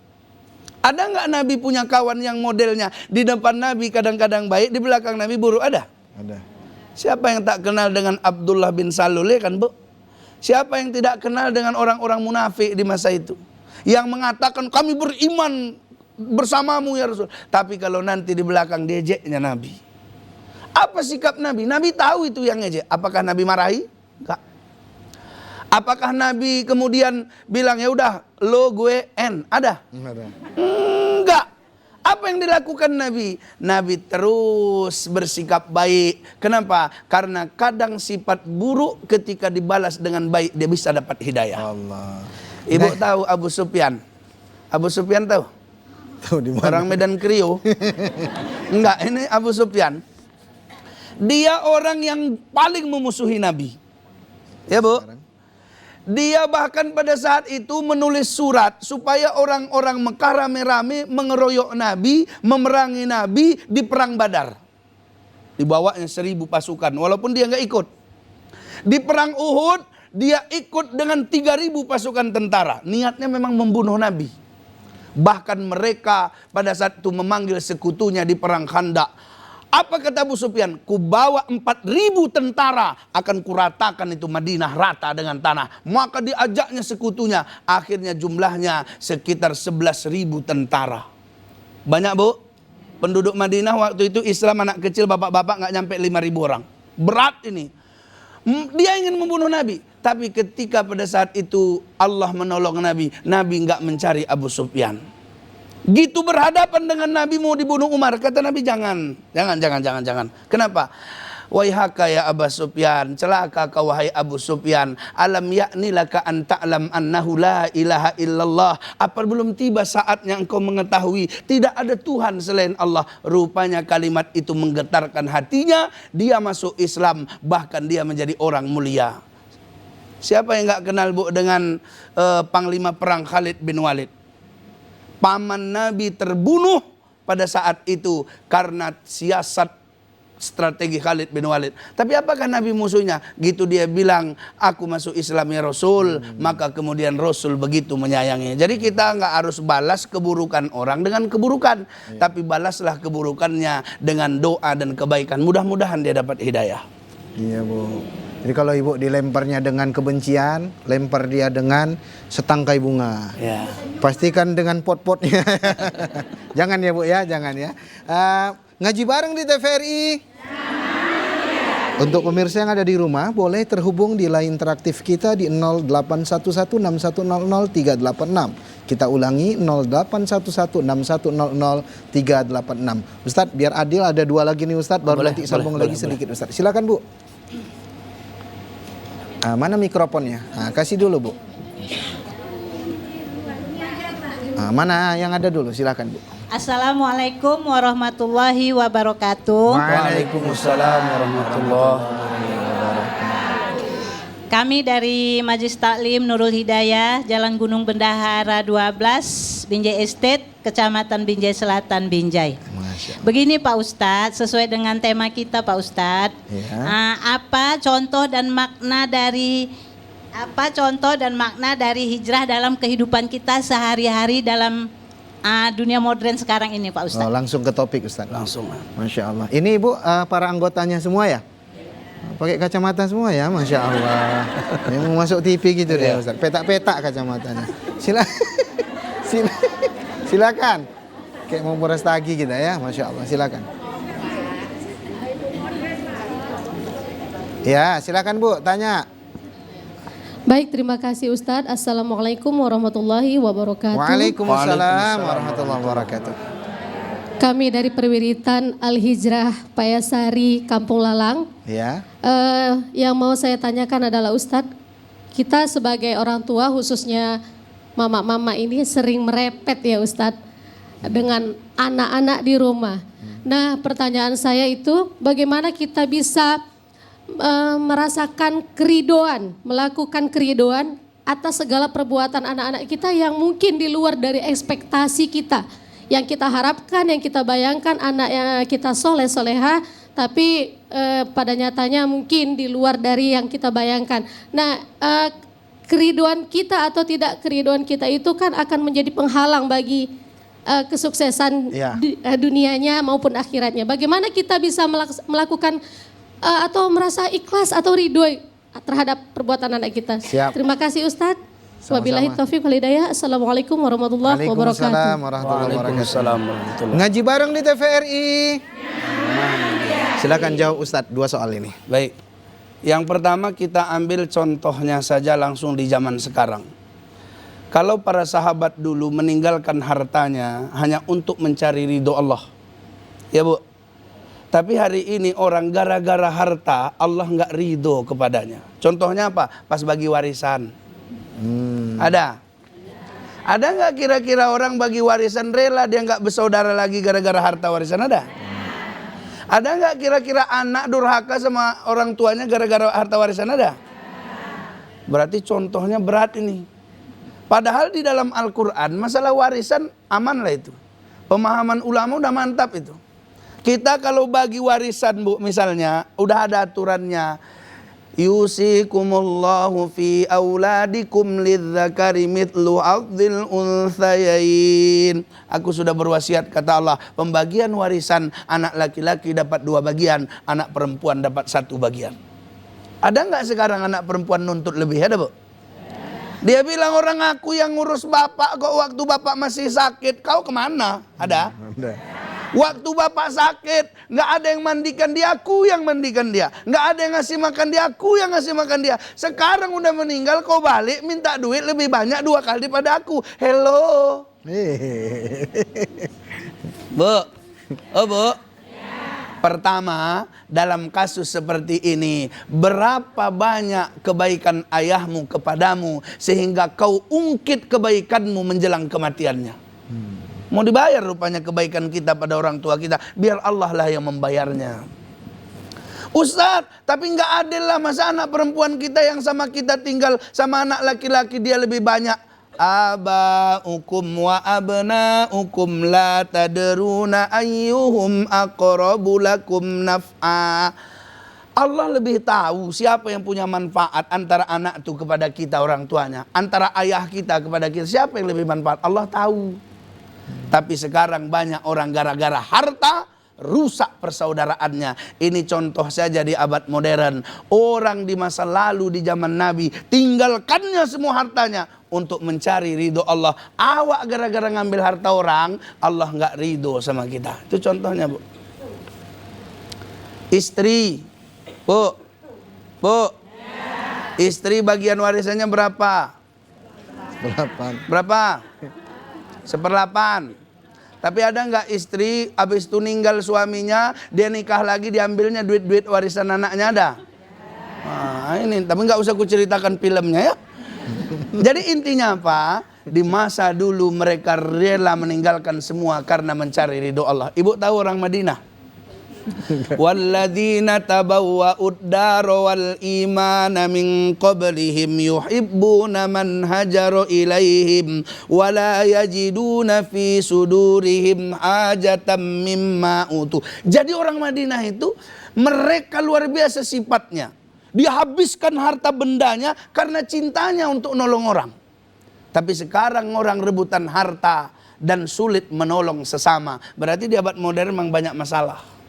[SPEAKER 2] Ada nggak Nabi punya kawan yang modelnya di depan Nabi kadang-kadang baik, di belakang Nabi buruk? Ada?
[SPEAKER 1] Ada.
[SPEAKER 2] Siapa yang tak kenal dengan Abdullah bin Salul, ya kan Bu? Siapa yang tidak kenal dengan orang-orang munafik di masa itu? Yang mengatakan kami beriman bersamamu ya Rasul. Tapi kalau nanti di belakang diejeknya Nabi. Apa sikap Nabi? Nabi tahu itu yang ngejek. Apakah Nabi marahi? Enggak. Apakah Nabi kemudian bilang ya udah lo gue N? Ada?
[SPEAKER 1] Ada.
[SPEAKER 2] Enggak. Apa yang dilakukan Nabi? Nabi terus bersikap baik. Kenapa? Karena kadang sifat buruk ketika dibalas dengan baik dia bisa dapat hidayah.
[SPEAKER 1] Allah.
[SPEAKER 2] Ibu tahu Abu Sufyan? Abu Sufyan tahu?
[SPEAKER 1] Tahu di mana?
[SPEAKER 2] Orang Medan Krio. Enggak, ini Abu Sufyan. Dia orang yang paling memusuhi Nabi. Ya Bu? Dia bahkan pada saat itu menulis surat supaya orang-orang Mekah rame-rame mengeroyok Nabi, memerangi Nabi di perang Badar. Dibawanya 1000 pasukan, walaupun dia nggak ikut. Di perang Uhud, dia ikut dengan 3000 pasukan tentara. Niatnya memang membunuh Nabi. Bahkan mereka pada saat itu memanggil sekutunya di perang Khandaq. Apa kata Abu Sufyan? Kubawa 4000 tentara, akan kuratakan itu Madinah rata dengan tanah. Maka diajaknya sekutunya, akhirnya jumlahnya sekitar 11.000 tentara. Banyak Bu? Penduduk Madinah waktu itu Islam anak kecil, bapak-bapak nggak nyampe 5.000 orang. Berat ini. Dia ingin membunuh Nabi. Tapi ketika pada saat itu Allah menolong Nabi, Nabi nggak mencari Abu Sufyan. Gitu berhadapan dengan Nabi mau dibunuh Umar. Kata Nabi jangan. Kenapa? Waihaka ya Abu Sufyan, celaka kau wahai Abu Sufyan. Alam yakni laka an ta'lam annahu la ilaha illallah. Apa belum tiba saatnya engkau mengetahui tidak ada Tuhan selain Allah. Rupanya kalimat itu menggetarkan hatinya. Dia masuk Islam, bahkan dia menjadi orang mulia. Siapa yang nggak kenal Bu dengan panglima perang Khalid bin Walid? Paman Nabi terbunuh pada saat itu karena siasat strategi Khalid bin Walid. Tapi apakah Nabi musuhnya? Gitu dia bilang, aku masuk Islam ya Rasul. Maka kemudian Rasul begitu menyayanginya. Jadi kita nggak harus balas keburukan orang dengan keburukan. Tapi balaslah keburukannya dengan doa dan kebaikan. Mudah-mudahan dia dapat hidayah.
[SPEAKER 1] Iya Bu. Jadi kalau ibu dilemparnya dengan kebencian, lempar dia dengan setangkai bunga.
[SPEAKER 2] Ya.
[SPEAKER 1] Pastikan dengan pot-potnya. Jangan ya Bu ya, jangan ya. Ngaji bareng di TVRI. Untuk pemirsa yang ada di rumah, boleh terhubung di line interaktif kita di 081161000386. Kita ulangi 081161000386. Ustadz, biar adil ada 2 lagi nih Ustadz, baru nanti sambung lagi sedikit Ustadz. Silakan Bu. Mana mikrofonnya? Kasih dulu Bu. Mana yang ada dulu? Silakan Bu.
[SPEAKER 4] Assalamualaikum warahmatullahi wabarakatuh.
[SPEAKER 2] Waalaikumsalam warahmatullahi wabarakatuh.
[SPEAKER 4] Kami dari Majelis Taklim Nurul Hidayah, Jalan Gunung Bendahara 12, Binjai Estate, Kecamatan Binjai Selatan, Binjai. Begini Pak Ustadz, sesuai dengan tema kita Pak Ustadz, apa contoh dan makna dari hijrah dalam kehidupan kita sehari-hari dalam dunia modern sekarang ini Pak Ustadz?
[SPEAKER 1] Langsung ke topik Ustadz.
[SPEAKER 2] Langsung.
[SPEAKER 1] Masya Allah. Ini Ibu para anggotanya semua ya? Pakai kacamata semua ya, Masya Allah. Ini mau masuk TV gitu deh Ustadz. Petak-petak kacamatanya. Silakan. Kayak mau boras tagi kita ya, Masya Allah. Silakan. Ya, silakan Bu, tanya.
[SPEAKER 6] Baik, terima kasih Ustadz. Assalamualaikum warahmatullahi wabarakatuh.
[SPEAKER 1] Waalaikumsalam warahmatullahi wabarakatuh.
[SPEAKER 6] Kami dari Perwiritan Al-Hijrah Payasari, Kampung Lalang.
[SPEAKER 1] Ya.
[SPEAKER 6] Yang mau saya tanyakan adalah Ustadz, kita sebagai orang tua khususnya mama-mama ini sering merepet ya Ustadz dengan anak-anak di rumah. Nah, pertanyaan saya itu bagaimana kita bisa merasakan keridoan, melakukan keridoan atas segala perbuatan anak-anak kita yang mungkin di luar dari ekspektasi kita. Yang kita harapkan, yang kita bayangkan anak yang kita soleh soleha, tapi pada nyatanya mungkin di luar dari yang kita bayangkan. Nah, keriduan kita atau tidak keriduan kita itu kan akan menjadi penghalang bagi kesuksesan dunianya maupun akhiratnya. Bagaimana kita bisa melakukan atau merasa ikhlas atau ridho terhadap perbuatan anak kita.
[SPEAKER 1] Siap.
[SPEAKER 6] Terima kasih Ustadz. Wabillahi taufiq wal hidayah. Assalamualaikum warahmatullahi wabarakatuh.
[SPEAKER 2] Waalaikumsalam warahmatullahi.
[SPEAKER 1] Ngaji bareng di TVRI. Silakan jawab Ustadz 2 soal ini.
[SPEAKER 2] Baik. Yang pertama kita ambil contohnya saja langsung di zaman sekarang. Kalau para sahabat dulu meninggalkan hartanya hanya untuk mencari ridho Allah. Ya Bu. Tapi hari ini orang gara-gara harta Allah nggak ridho kepadanya. Contohnya apa? Pas bagi warisan. Ada nggak kira-kira orang bagi warisan rela dia nggak bersaudara lagi gara-gara harta warisan? Ada nggak kira-kira anak durhaka sama orang tuanya gara-gara harta warisan? Ada. Berarti contohnya berat ini. Padahal di dalam Al-Quran masalah warisan aman lah itu. Pemahaman ulama udah mantap itu. Kita kalau bagi warisan Bu misalnya udah ada aturannya. Yusikumullahu fi auladikum lidzakari mithlu aqdil unthayain. Aku sudah berwasiat kata Allah, pembagian warisan anak laki-laki dapat 2 bagian, anak perempuan dapat 1 bagian. Ada nggak sekarang anak perempuan nuntut lebih? Ada Bu? Dia bilang orang aku yang ngurus bapak kok waktu bapak masih sakit, kau kemana? Ada? Waktu bapak sakit, nggak ada yang mandikan dia, aku yang mandikan dia. Nggak ada yang ngasih makan dia, aku yang ngasih makan dia. Sekarang udah meninggal, kau balik minta duit lebih banyak 2 kali daripada aku. Hello. Bu, oh Bu. Pertama, dalam kasus seperti ini, berapa banyak kebaikan ayahmu kepadamu sehingga kau ungkit kebaikanmu menjelang kematiannya. Mau dibayar rupanya kebaikan kita pada orang tua kita. Biar Allah lah yang membayarnya. Ustadz, tapi nggak adil lah. Masa anak perempuan kita yang sama kita tinggal sama anak laki-laki dia lebih banyak. Aba'ukum wa abna'ukum la tadruna ayyuhum aqrabu lakum naf'a. Allah lebih tahu siapa yang punya manfaat antara anak itu kepada kita orang tuanya. Antara ayah kita kepada kita. Siapa yang lebih manfaat? Allah tahu. Tapi sekarang banyak orang gara-gara harta rusak persaudaraannya. Ini contoh saja di abad modern. Orang di masa lalu di zaman Nabi tinggalkannya semua hartanya untuk mencari ridho Allah. Awak gara-gara ngambil harta orang, Allah nggak ridho sama kita. Itu contohnya Bu. Istri, Bu, istri bagian warisannya berapa?
[SPEAKER 1] 8.
[SPEAKER 2] Berapa? 1/8. Tapi ada nggak istri habis itu ninggal suaminya, dia nikah lagi diambilnya duit-duit warisan anaknya? Ada? Nah, ini tapi nggak usah kuceritakan filmnya ya. Jadi intinya apa? Di masa dulu mereka rela meninggalkan semua karena mencari ridho Allah. Ibu tahu orang Madinah? Walladzina tabawwa'ud dara wal imana min qablihim yuhibbuna man hajara ilaihim wa la yajiduna fi sudurihim hajatan mimma utu. Jadi orang Madinah itu mereka luar biasa sifatnya. Dia habiskan harta bendanya karena cintanya untuk nolong orang. Tapi sekarang orang rebutan harta dan sulit menolong sesama. Berarti di abad modern memang banyak masalah.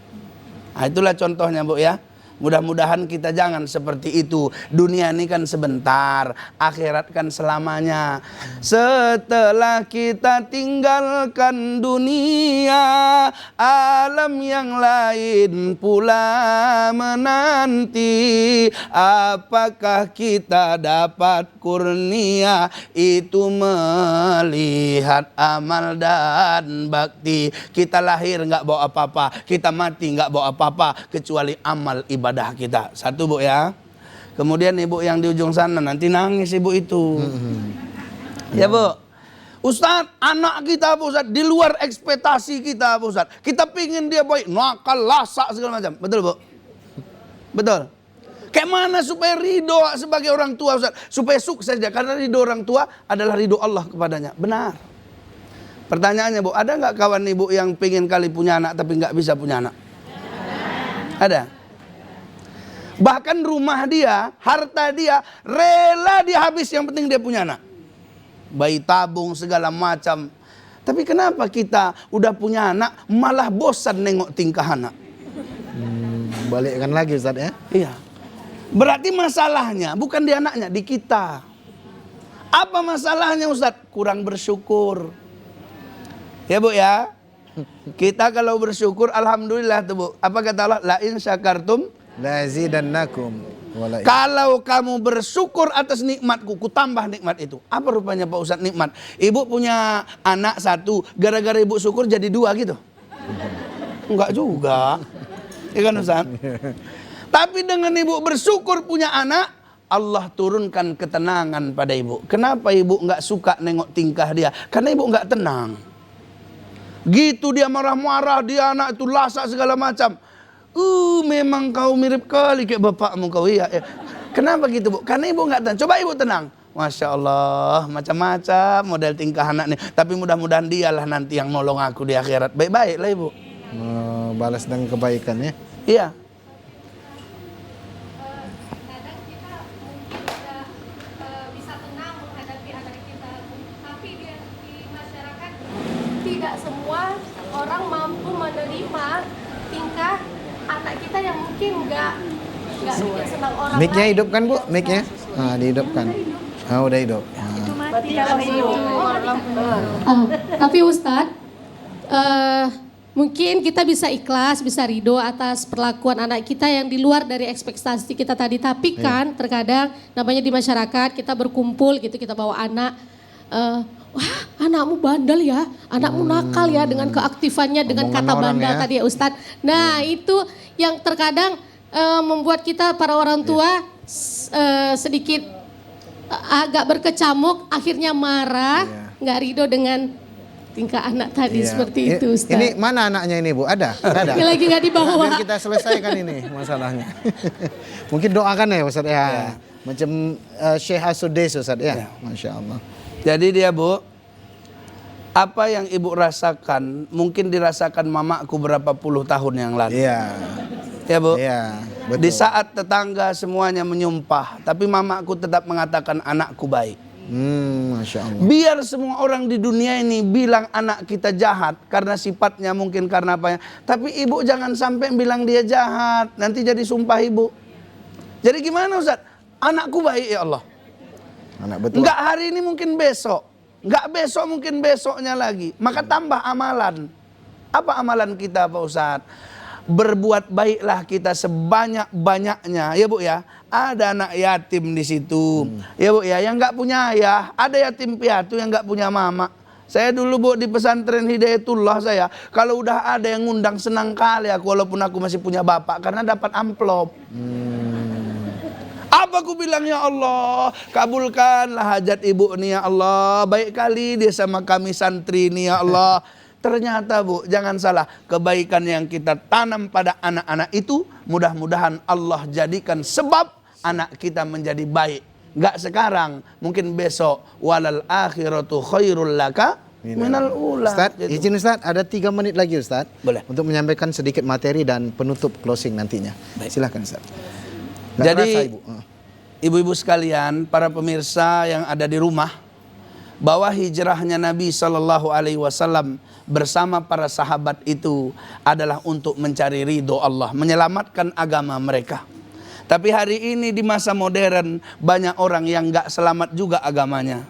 [SPEAKER 2] Nah, itulah contohnya Bu ya. Mudah-mudahan kita jangan seperti itu. Dunia ini kan sebentar, akhirat kan selamanya. Setelah kita tinggalkan dunia, alam yang lain pula menanti. Apakah kita dapat kurnia itu melihat amal dan bakti. Kita lahir nggak bawa apa-apa, kita mati nggak bawa apa-apa kecuali amal ibadah kita. Satu Bu ya. Kemudian ibu yang di ujung sana nanti nangis ibu itu. Ya Bu. Ustadz, anak kita Pak Ustadz di luar ekspektasi kita Pak Ustadz. Kita pingin dia baik, nakal, lasak segala macam. Betul Bu? Betul. Kayak mana supaya ridho sebagai orang tua Ustadz? Supaya sukses dia. Karena ridho orang tua adalah ridho Allah kepadanya. Benar. Pertanyaannya Bu, ada nggak kawan ibu yang pingin kali punya anak tapi nggak bisa punya anak? Ada. Bahkan rumah dia, harta dia, rela dia habis, yang penting dia punya anak. Bayi tabung segala macam. Tapi kenapa kita udah punya anak malah bosan nengok tingkah anak?
[SPEAKER 1] Balikkan lagi Ustaz ya.
[SPEAKER 2] Iya. Berarti masalahnya bukan di anaknya, di kita. Apa masalahnya Ustaz? Kurang bersyukur. Ya Bu ya. Kita kalau bersyukur alhamdulillah tuh Bu. Apa kata Allah? La in syakartum
[SPEAKER 1] lazidannakum.
[SPEAKER 2] Kalau kamu bersyukur atas nikmatku, ku tambah nikmat itu. Apa rupanya Pak Ustadz nikmat? Ibu punya anak satu, gara-gara ibu syukur jadi dua gitu? Enggak juga. Ya kan Ustadz? Tapi dengan ibu bersyukur punya anak, Allah turunkan ketenangan pada ibu. Kenapa ibu enggak suka nengok tingkah dia? Karena ibu enggak tenang. Gitu dia marah-marah, dia anak itu lasak segala macam. Memang kau mirip kali kayak bapakmu kau. Iya. Kenapa gitu Bu? Karena ibu nggak tenang. Coba ibu tenang. Masya Allah, macam-macam model tingkah anak nih. Tapi mudah-mudahan dialah nanti yang nolong aku di akhirat. Baik-baik lah ibu.
[SPEAKER 1] Balas dengan kebaikan ya.
[SPEAKER 2] Iya.
[SPEAKER 6] Kadang kita mungkin bisa tenang menghadapi anak kita, tapi di masyarakat tidak semua orang mampu menerima tingkah anak kita yang mungkin nggak bikin senang orang lain.
[SPEAKER 1] Mic-nya hidupkan Bu, mic-nya. Dihidupkan. Udah hidup.
[SPEAKER 6] Tapi Ustadz, mungkin kita bisa ikhlas, bisa ridho atas perlakuan anak kita yang di luar dari ekspektasi kita tadi. Tapi kan terkadang namanya di masyarakat kita berkumpul gitu, kita bawa anak. Wah, anakmu bandel ya, anakmu nakal ya dengan keaktifannya, dengan kata bandel tadi ya Ustadz. Nah itu yang terkadang membuat kita para orang tua sedikit agak berkecamuk, akhirnya marah, nggak ridho dengan tingkah anak tadi seperti itu Ustadz.
[SPEAKER 1] Ini mana anaknya ini Bu? Ada? Ada?
[SPEAKER 6] Lagi nggak dibawa.
[SPEAKER 1] Biar kita selesaikan ini masalahnya. Mungkin doakan ya Ustadz ya. Macam Syekh As-Sudais Ustadz ya. Masya Allah.
[SPEAKER 2] Jadi dia Bu, apa yang ibu rasakan mungkin dirasakan mamaku berapa puluh tahun yang lalu.
[SPEAKER 1] Iya.
[SPEAKER 2] Ya Bu.
[SPEAKER 1] Iya, betul.
[SPEAKER 2] Di saat tetangga semuanya menyumpah, tapi mamaku tetap mengatakan anakku baik.
[SPEAKER 1] Masya Allah.
[SPEAKER 2] Biar semua orang di dunia ini bilang anak kita jahat karena sifatnya mungkin karena apanya. Tapi ibu jangan sampai bilang dia jahat, nanti jadi sumpah ibu. Jadi gimana Ustaz? Anakku baik ya Allah.
[SPEAKER 1] Anak betul.
[SPEAKER 2] Enggak hari ini mungkin besok. Enggak besok mungkin besoknya lagi. Maka tambah amalan. Apa amalan kita Pak Ustadz? Berbuat baiklah kita sebanyak-banyaknya. Ya Bu ya. Ada anak yatim di situ. Ya Bu ya. Yang enggak punya ayah. Ada yatim piatu yang enggak punya mama. Saya dulu Bu di pesantren Hidayatullah saya. Kalau udah ada yang ngundang senang kali aku. Walaupun aku masih punya bapak. Karena dapat amplop. Apa aku bilang ya Allah, kabulkanlah hajat ibu nih ya Allah. Baik kali dia sama kami santri nih ya Allah. Ternyata Bu, jangan salah, kebaikan yang kita tanam pada anak-anak itu mudah-mudahan Allah jadikan sebab anak kita menjadi baik. Enggak sekarang, mungkin besok. Walal akhiratu khairul laka minal ula.
[SPEAKER 1] Ustaz, izin Ustaz, ada 3 menit lagi Ustaz.
[SPEAKER 2] Boleh.
[SPEAKER 1] Untuk menyampaikan sedikit materi dan penutup closing nantinya.
[SPEAKER 2] Baik.
[SPEAKER 1] Silahkan Ustaz.
[SPEAKER 2] Jadi ibu-ibu sekalian, para pemirsa yang ada di rumah, bahwa hijrahnya Nabi SAW bersama para sahabat itu adalah untuk mencari ridho Allah, menyelamatkan agama mereka. Tapi hari ini di masa modern banyak orang yang gak selamat juga agamanya.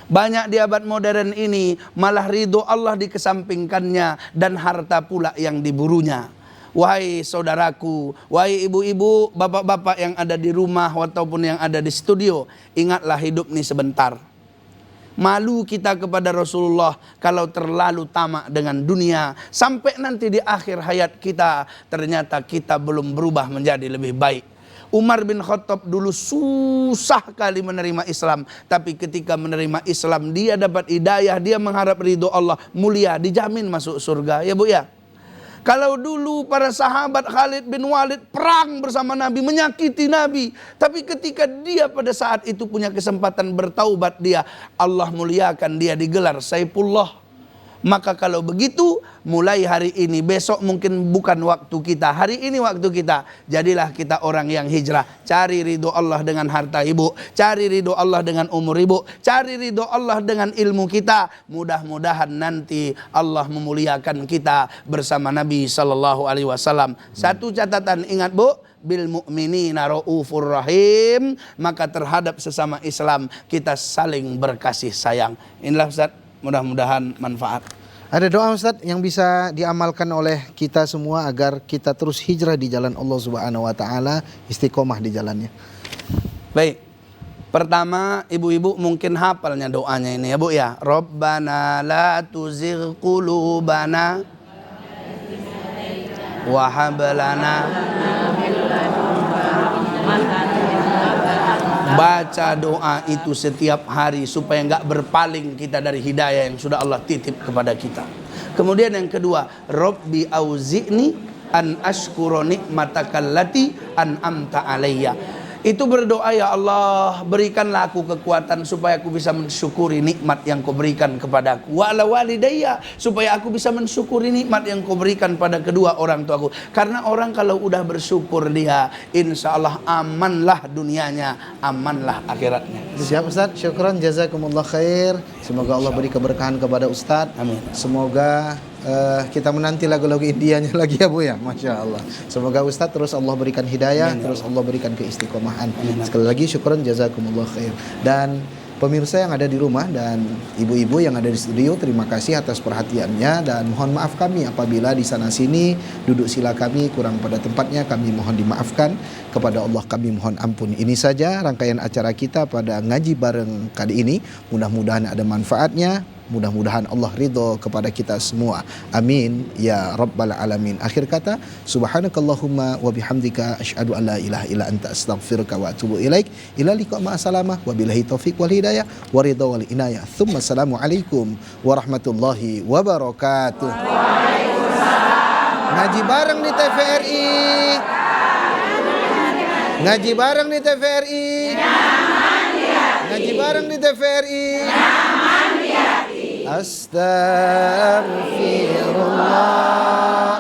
[SPEAKER 2] Banyak di abad modern ini malah ridho Allah dikesampingkannya dan harta pula yang diburunya. Wahai saudaraku, wahai ibu-ibu, bapak-bapak yang ada di rumah ataupun yang ada di studio, ingatlah hidup ini sebentar. Malu kita kepada Rasulullah kalau terlalu tamak dengan dunia. Sampai nanti di akhir hayat kita ternyata kita belum berubah menjadi lebih baik. Umar bin Khattab dulu susah kali menerima Islam. Tapi ketika menerima Islam dia dapat hidayah, dia mengharap ridho Allah, mulia, dijamin masuk surga. Ya Bu ya. Kalau dulu para sahabat Khalid bin Walid perang bersama Nabi, menyakiti Nabi. Tapi ketika dia pada saat itu punya kesempatan bertaubat dia, Allah muliakan dia, digelar Saifullah. Maka kalau begitu, mulai hari ini, besok mungkin bukan waktu kita, hari ini waktu kita. Jadilah kita orang yang hijrah. Cari ridho Allah dengan harta ibu, cari ridho Allah dengan umur ibu, cari ridho Allah dengan ilmu kita. Mudah-mudahan nanti Allah memuliakan kita bersama Nabi SAW. Satu catatan, ingat Bu, bil mu'minina raufur rahim. Maka terhadap sesama Islam kita saling berkasih sayang. Inilah Ustaz, mudah-mudahan manfaat.
[SPEAKER 1] Ada doa Ustaz yang bisa diamalkan oleh kita semua agar kita terus hijrah di jalan Allah Subhanahu wa taala, istiqomah di jalannya.
[SPEAKER 2] Baik. Pertama, ibu-ibu mungkin hafalnya doanya ini ya Bu ya. Rabbana la tuzigh qulubana wa hab lana. Baca doa itu setiap hari supaya enggak berpaling kita dari hidayah yang sudah Allah titip kepada kita. Kemudian yang kedua, Rabbi auzi'ni an ashkura ni'matakal lati an'amta alayya. Itu berdoa, ya Allah, berikanlah aku kekuatan supaya aku bisa mensyukuri nikmat yang kau berikan kepadaku. Wa ala walidayya, supaya aku bisa mensyukuri nikmat yang kau berikan pada kedua orang tuaku. Karena orang kalau udah bersyukur dia, insya Allah amanlah dunianya, amanlah akhiratnya.
[SPEAKER 1] Siap Ustaz, syukran, jazakumullah khair. Semoga Allah beri keberkahan kepada Ustaz.
[SPEAKER 2] Amin.
[SPEAKER 1] Semoga kita menanti lagu-lagu Indianya lagi ya Bu ya, Masya Allah. Semoga Ustaz terus Allah berikan hidayah, terus Allah berikan keistiqomahan. Sekali lagi syukran, jazakumullah khair. Dan pemirsa yang ada di rumah dan ibu-ibu yang ada di studio, terima kasih atas perhatiannya dan mohon maaf kami apabila di sana sini duduk sila kami kurang pada tempatnya, kami mohon dimaafkan. Kepada Allah kami mohon ampun. Ini saja rangkaian acara kita pada ngaji bareng kali ini. Mudah-mudahan ada manfaatnya. Mudah-mudahan Allah ridho kepada kita semua. Amin ya rabbal alamin. Akhir kata, subhanakallahumma wa bihamdika asyhadu an la ilaha illa anta astaghfiruka wa atubu ilaik. Ila liqa ma salamah wa billahi taufiq wal hidayah wa ridha wal inayah. Tsumma assalamu alaikum warahmatullahi wabarakatuh. Waalaikumsalam. Ngaji bareng di TVRI. Ngaji bareng di TVRI. Ngaji bareng di TVRI. Astaghfirullah.